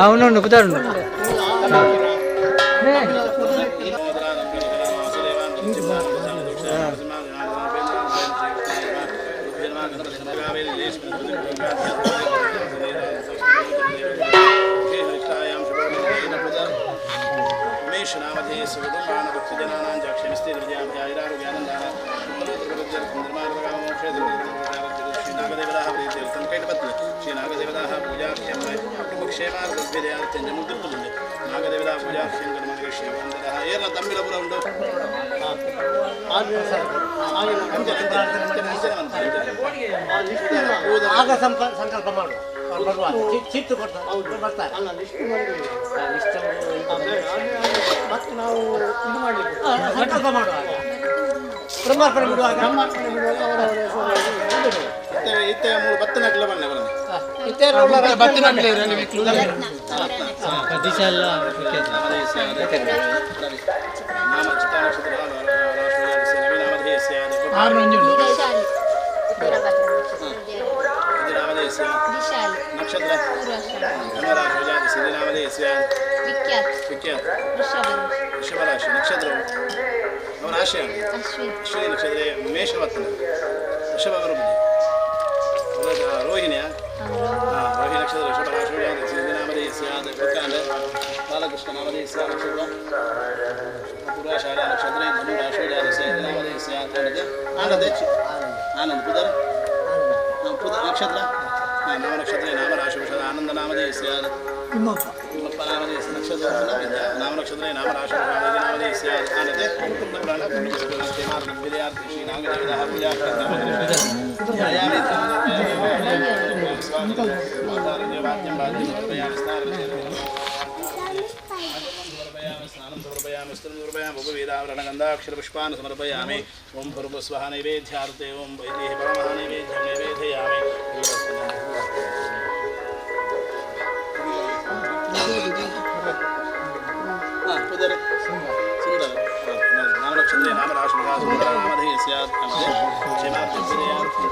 అవునండి పుతారు नामधे सुगुणान भक्तजनानां जाक्षमिस्ते विद्याध्यायरारोग्यानन्दान निर्माणोक्षे श्रीनागदेवताः प्रीत्यर्थं कैटपत्नि श्रीनागदेवताः पूजाख्यं क्षेमार्गभ्यदयात्यञ्जमुद्युक्तुल्य नागदेवता पूजाख्यं कर्मकृष्यवन्दरः ಏರ್ನ ತಮ್ಮಿಲಪುರ ಉಂಟು ಆಗ ಸಂಕಲ್ಪ ಮಾಡು ಚಿತ್ತು ಕೊಡ್ತಾರೆ ಬರ್ತಾರೆ ಮತ್ತೆ ನಾವು ಇದು ಮಾಡಲಿಕ್ಕೆ ಸಂಕಲ್ಪ ಮಾಡುವಾಗ ಬ್ರಹ್ಮಾರ್ಪಣೆ ಬಿಡುವಾಗ ಇತ್ತೆ ಮೂರು ಬತ್ತನ ಕಿಲೋ ಬನ್ನಿ नक्षत्र वृषभराशि नक्षत्र राशि अश्विनी नक्षत्र मेषवत्न वृषभ रोहिणी रोहिणी नक्षत्र वृषभराशि बालकृष्ण नामधेय नक्षत्र पूर्वाषाढ़ नक्षत्र धनुराशि आनंद पुदर नक्षत्र नाम नक्षत्र नाम राशि आनंद नामधेय नामधेय नक्षत्र नाम नक्षत्र नाम राशि नामधेय गंधाक्षरपुष्पान् समर्पयामि ओं भूर्भुवस्वः नैवेद्यार्थे ओं वैदेः परमः नैवेद्यं नैवेदयामि सुंदर नाम नक्षत्रे नाम राशि नामधेय स्यात् क्षेमार्थ्यः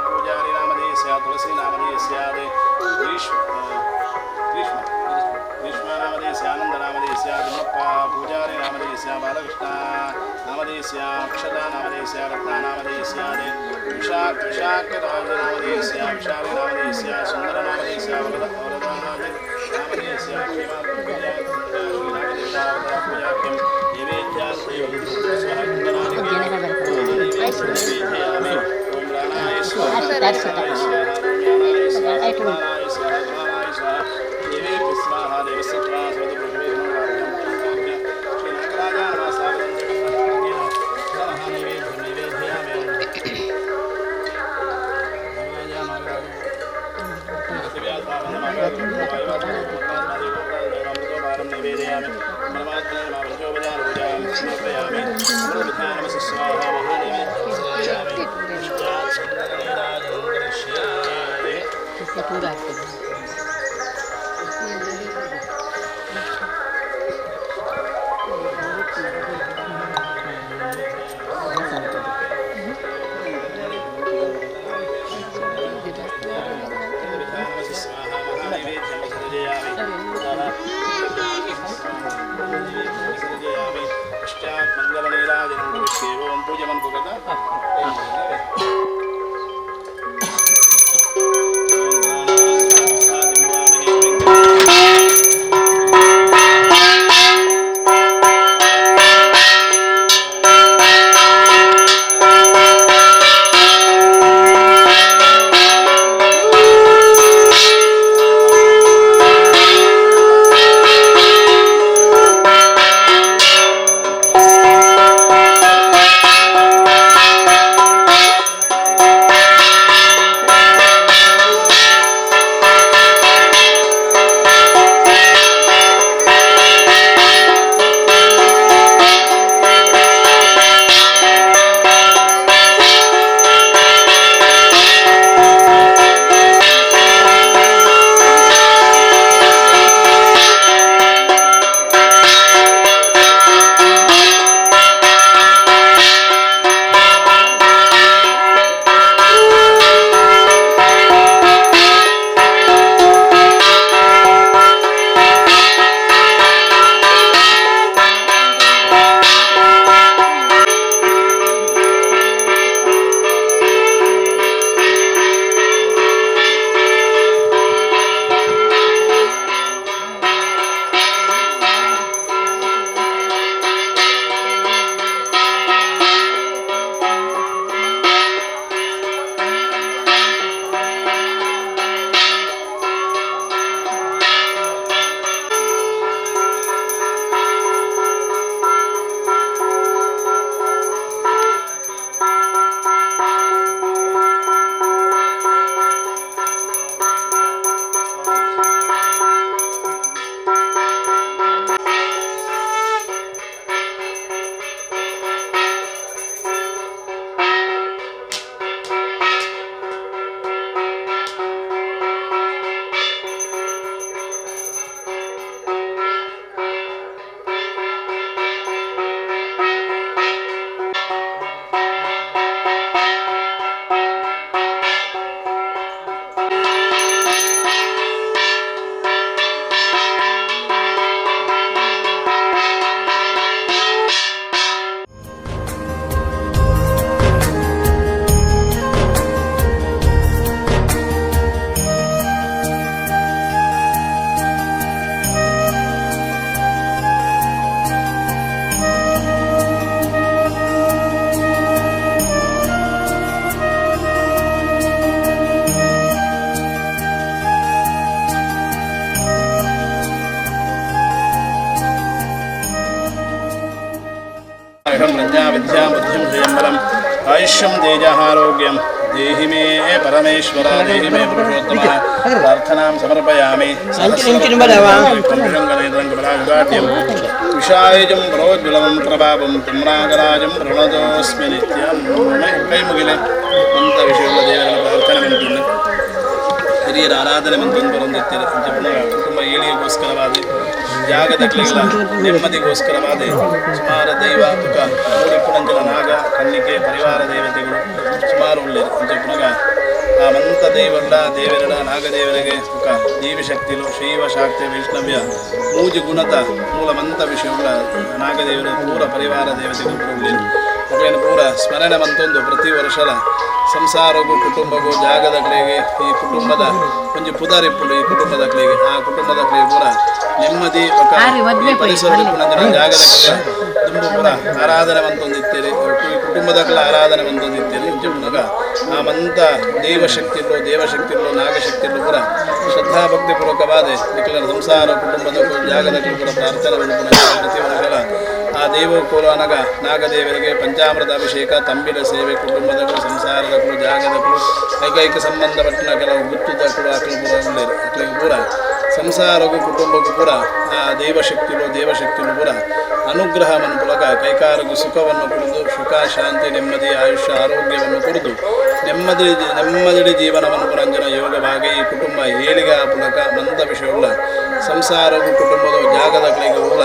पूजारी नामधेय तुलसी नामधेय ग्रीष्म नामधेय आनंद नामधेय पूजारी नामधेय बालकृष्ण नामधेय अक्षता नामधेय रत्ना नामधेय विशाख नामधेय विशाली नामधेय सुंदर नामधेय दीर्घायुषं प्रज्ञा विद्या बुद्धिं श्रियं आयुष्यं तेजहारोग्यं देहि मे परमेश्वर देहि मे पुरुषोत्तमः प्रार्थनां समर्पयामि विषायुजं प्रोज्वलं प्रभावं तुम्रागराजं प्रणतोऽस्मि नित्यं कೈ मुगिले ಅಂತ ವಿಷಯಗಳ ದೇವರ ಪ್ರಾರ್ಥನೆ ಮಾಡ್ತೀನಿ ಹಿರಿಯರ ಆರಾಧನೆ ಮಂತೊಂದು ಬರೋದಿರ್ತೀರಿ ಕುಟುಂಬ ಏಳಿಗೆಗೋಸ್ಕರವಾದ ಯಾಗದ ಕ್ಲಿಗಳ ನೆಮ್ಮದಿಗೋಸ್ಕರವಾದ ಸುಮಾರು ದೈವ ತುಕ ಮೂಡಿಪುಣಂಜಲ ನಾಗ ಕನ್ನಿಕೆ ಪರಿವಾರ ದೇವತೆಗಳು ಸುಮಾರು ಉಳ್ಳೇರು ಪುನಗ ಆ ಮಂತ ದೈವಗಳ ದೇವರ ನಾಗದೇವರಿಗೆ ತುಕ ದೇವಿಶಕ್ತಿಲು ಶೈವ ಶಾಕ್ತಿ ವೈಷ್ಣವ್ಯ ಮೂಜಿ ಗುಣದ ಮೂಲ ಮಂತ ವಿಷಯಗಳ ನಾಗದೇವರ ಪೂರ ಪರಿವಾರ ದೇವತೆಗಳು ಉಳ್ಳೇರು ಅವೇನು ಪೂರ ಸ್ಮರಣೆ ಮಂತೊಂದು ಪ್ರತಿ ವರ್ಷದ ಸಂಸಾರಗೂ ಕುಟುಂಬಗೂ ಜಾಗದ ಕಡೆಗೆ ಈ ಕುಟುಂಬದ ಒಂದು ಪುದಾರಿಪ್ಪುಡು ಈ ಕುಟುಂಬದ ಕಡೆಗೆ ಆ ಕುಟುಂಬದ ಕಡೆಗೆ ಪೂರ ನೆಮ್ಮದಿ ಪರಿಸರದ ಜಾಗದ ಕಡೆ ತುಂಬ ಪೂರ ಆರಾಧನೆ ಮಂತೊಂದಿತ್ತೀರಿ ಈ ಕುಟುಂಬದ ಕಲ ಆರಾಧನೆ ಮಂತೊಂದಿತ್ತೀರಿ ಪುನಗ ಆ ಮಂತ ದೇವಶಕ್ತಿಗಳು ನಾಗಶಕ್ತಿಗಳು ಪೂರ ಶ್ರದ್ಧಾಭಕ್ತಿಪೂರ್ವಕವಾದ ನಿಖಿಲ ಸಂಸಾರ ಕುಟುಂಬದ ಜಾಗದ ಪೂರ ಪ್ರಾರ್ಥನೆ ಪ್ರತಿ ವರ್ಷಗಳ ಆ ದೇವಕೋಲು ಅನಗ ನಾಗದೇವರಿಗೆ ಪಂಚಾಮೃತ ಅಭಿಷೇಕ ತಂಬಿಲ ಸೇವೆ ಕುಟುಂಬದಗಳು ಸಂಸಾರದಗಳು ಜಾಗದಗಳು ಕೈಕೈಕ ಸಂಬಂಧಪಟ್ಟ ಕೆಲವು ಗುತ್ತುದಗಳು ಅಕ್ಲು ಪೂರ ಉಳ್ಳೇರು ಅಕ್ಲಿಗೆ ಪೂರ ಸಂಸಾರಗೂ ಕುಟುಂಬಕ್ಕೂ ಪೂರ ಆ ದೇವಶಕ್ತಿಗಳು ಪೂರ ಅನುಗ್ರಹವನ್ನು ಪುಲಕ ಕೈಕಾರಗೂ ಸುಖವನ್ನು ಕುಡಿದು ಸುಖ ಶಾಂತಿ ನೆಮ್ಮದಿ ಆಯುಷ್ಯ ಆರೋಗ್ಯವನ್ನು ಕುರಿದು ನೆಮ್ಮದಿ ಜೀವನವನ್ನು ಪುರಂಜನ ಯೋಗವಾಗಿ ಈ ಕುಟುಂಬ ಏಳಿಗೆ ಪುಲಕ ಮಂತ ವಿಷಯವುಳ್ಳ ಸಂಸಾರಗೂ ಕುಟುಂಬದ ಜಾಗದ ಕಡೆಗೆ ಉಳ್ಳ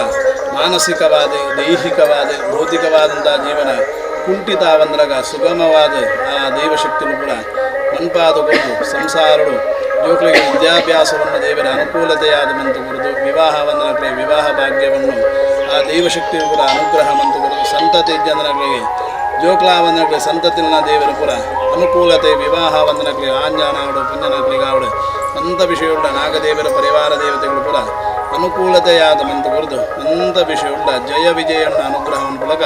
ಮಾನಸಿಕವಾದ ದೈಹಿಕವಾದ ಭೌತಿಕವಾದಂಥ ಜೀವನ ಕುಂಠಿತವಂದ್ರಾಗ ಸುಗಮವಾದ ಆ ದೈವಶಕ್ತಿಗಳು ಕೂಡ ಮನ್ಪಾದಗೊಂಡು ಸಂಸಾರಗಳು ಜೋಕ್ಳಿಗೆ ವಿದ್ಯಾಭ್ಯಾಸವನ್ನು ದೇವರ ಅನುಕೂಲತೆಯಾದ ಮಂತು ಕುರಿದು ವಿವಾಹವಂದನಗಳಿಗೆ ವಿವಾಹ ಭಾಗ್ಯವನ್ನು ಆ ದೈವಶಕ್ತಿಯು ಕೂಡ ಅನುಗ್ರಹ ಮಂತು ಕುರಿದು ಸಂತತಿ ಜನಗಳಿಗೆ ಜೋಕ್ಲಾವಂದನಗಳಿಗೆ ಸಂತತಿನ ದೇವರ ಪುರ ಅನುಕೂಲತೆ ವಿವಾಹ ವಂದನಗಳಿಗೆ ಆಂಜಾನಾವಡು ಪುಣ್ಯನಗಳಿಗಾವಡು ಅಂಥ ವಿಷಯವುಳ್ಳ ನಾಗದೇವರ ಪರಿವಾರ ದೇವತೆಗಳು ಪುರ ಅನುಕೂಲತೆಯಾದ ಮಂತು ಕುರಿದು ಅಂಥ ವಿಷಯವುಳ್ಳ ಜಯ ವಿಜಯಣ್ಣ ಅನುಗ್ರಹವನ್ನು ಪುಲಕ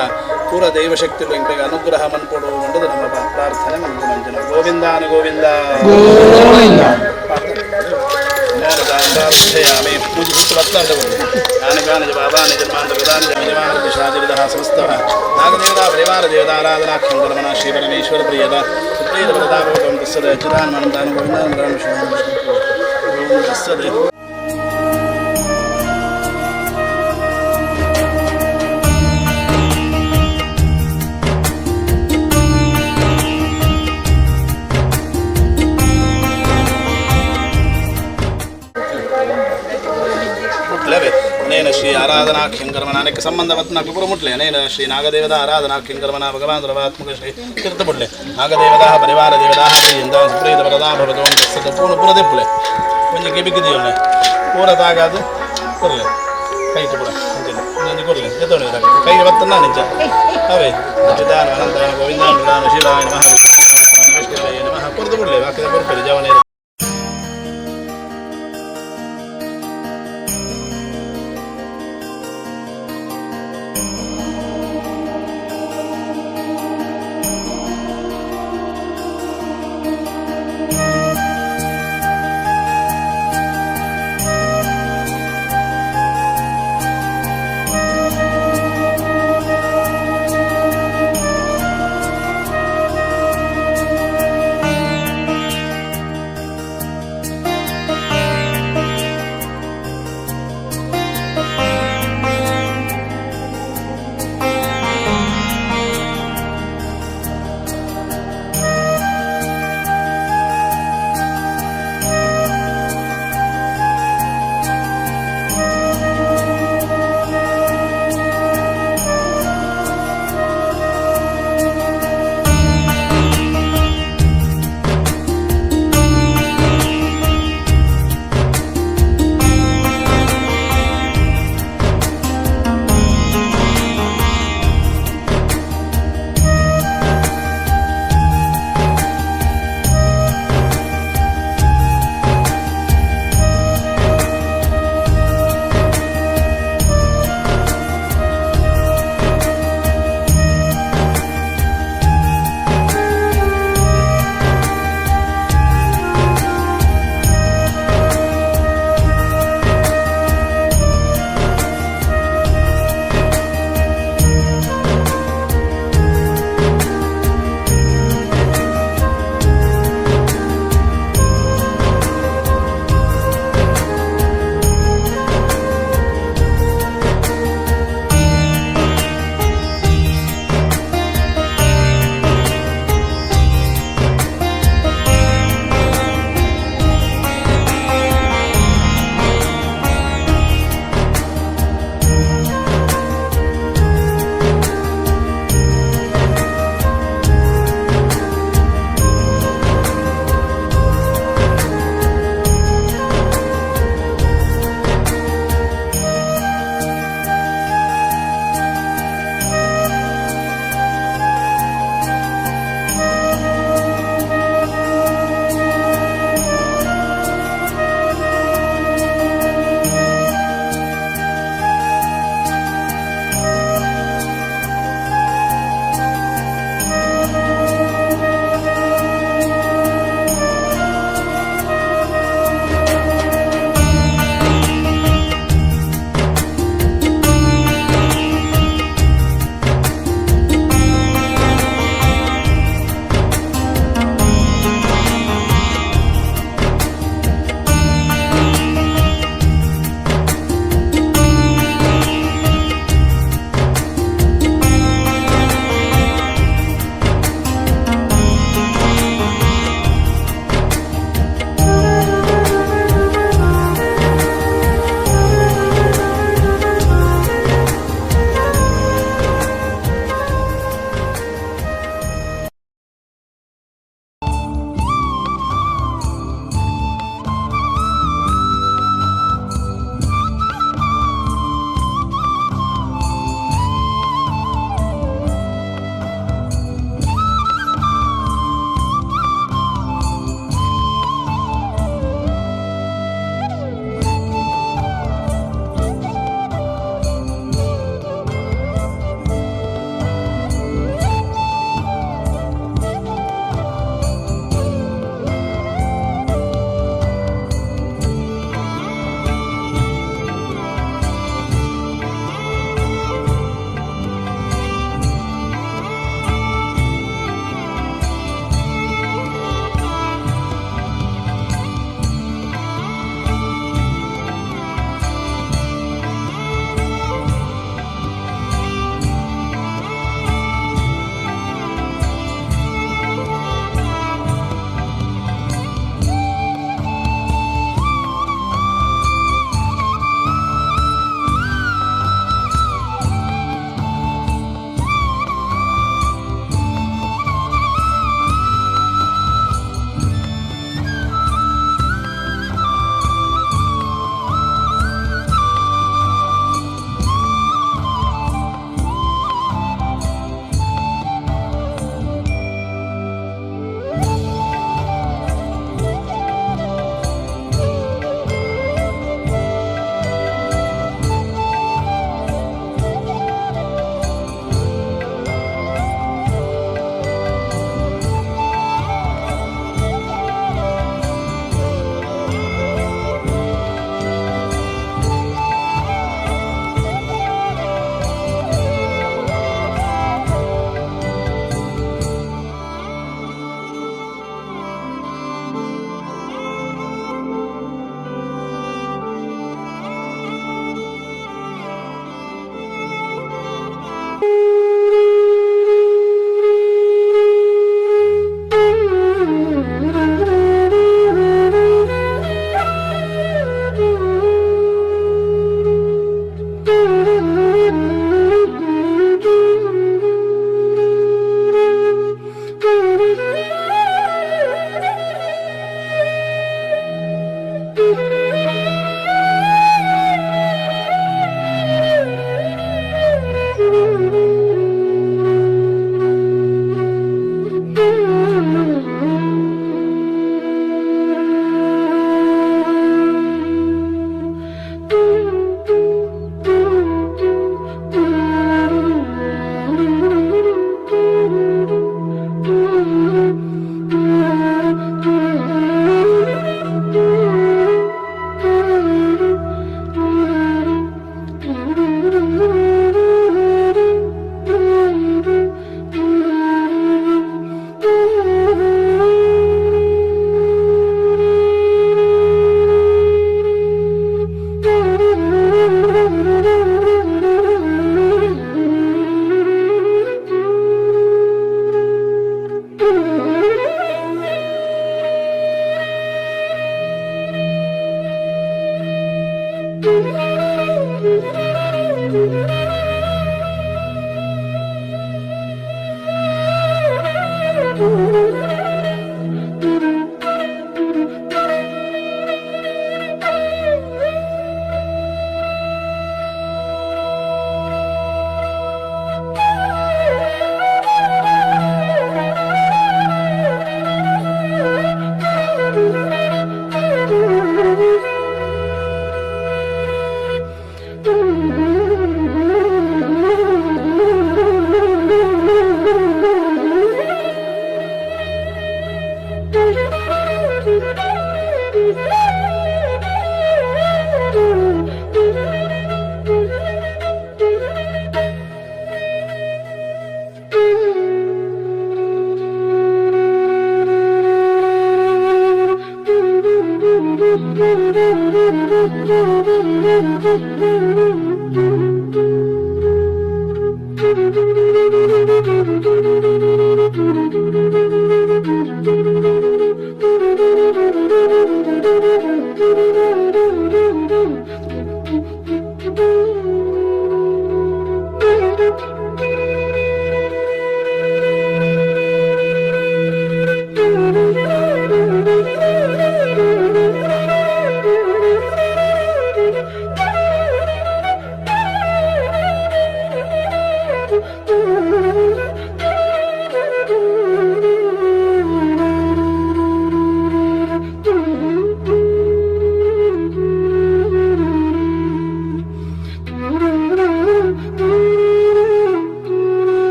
ಪೂರ ದೈವಶಕ್ತಿಗಳು ಇಂಗಳಿಗೆ ಅನುಗ್ರಹ ಮನ್ಕೊಡು ಎಂಬುದು ನಮ್ಮ ಪ್ರಾರ್ಥನೆ ಮಂತು ಮಂಜನ ಗೋವಿಂದಾನು ಗೋವಿಂದ യാമേ ജ്ഞാനകാന ബാബാനി ജന്മാന്തർഗതാനി ഷാജിവിദ സംസ്ഥവ നാഗദേവത പരിവാര ദേവതാരാധനാഖ്യം കർമ്മണ ശ്രീ പരമേശ്വര പ്രിയത സുപ്രീതപ്രതാപം തസ്സദ് അച്യുതാനന്ദാനം ഗോവിന്ദാനന്ദാനം തസ്സദ് ನೇನ ಶ್ರೀ ಆರಾಧನಾಖ್ಯಂ ಕರ್ಮಣ ಅನೇಕ ಸಂಬಂಧವತ್ನ ಪುರ ಮುಟ್ಲೆ ನೇನ ಶ್ರೀ ನಾಗದೇವದ ಆರಾಧನಾಖ್ಯಂ ಕರ್ಮಣ ಭಗವಾನ್ ಸರ್ವಾತ್ಮಕ ಶ್ರೀ ತೀರ್ಥಪುಡ್ಲೆ ನಾಗದೇವದ ಪರಿವಾರ ದೇವದ ಹರಿಯಿಂದ ಸುಪ್ರೀತ ವರದಾ ಭವತು ಅಂತ ಪೂರ್ಣ ಪುರ ದೆಪ್ಪುಲೆ ಒಂಜಿ ಗೆಬಿಗಿದಿಯೋನೆ ಪೂರ ತಾಗಾದು ಕೊರ್ಲೆ ಕೈತು ಪುರ ಒಂಜಿ ಕೊರ್ಲೆ ಎತ್ತೋಣಿ ಕೈ ಬತ್ತನ್ನ ನಿಜ ಅವೇ ಅಚ್ಯುತಾನ ಅನಂತಾನ ಗೋವಿಂದಾನ ಶಿವಾಯ ನಮಃ ವಿಷ್ಣುವೇ ನಮಃ ಕೊರ್ದು ಬಿಡ್ಲೆ ವಾಕ್ಯದ ಕೊರ್ಪರಿ ಜವನೇ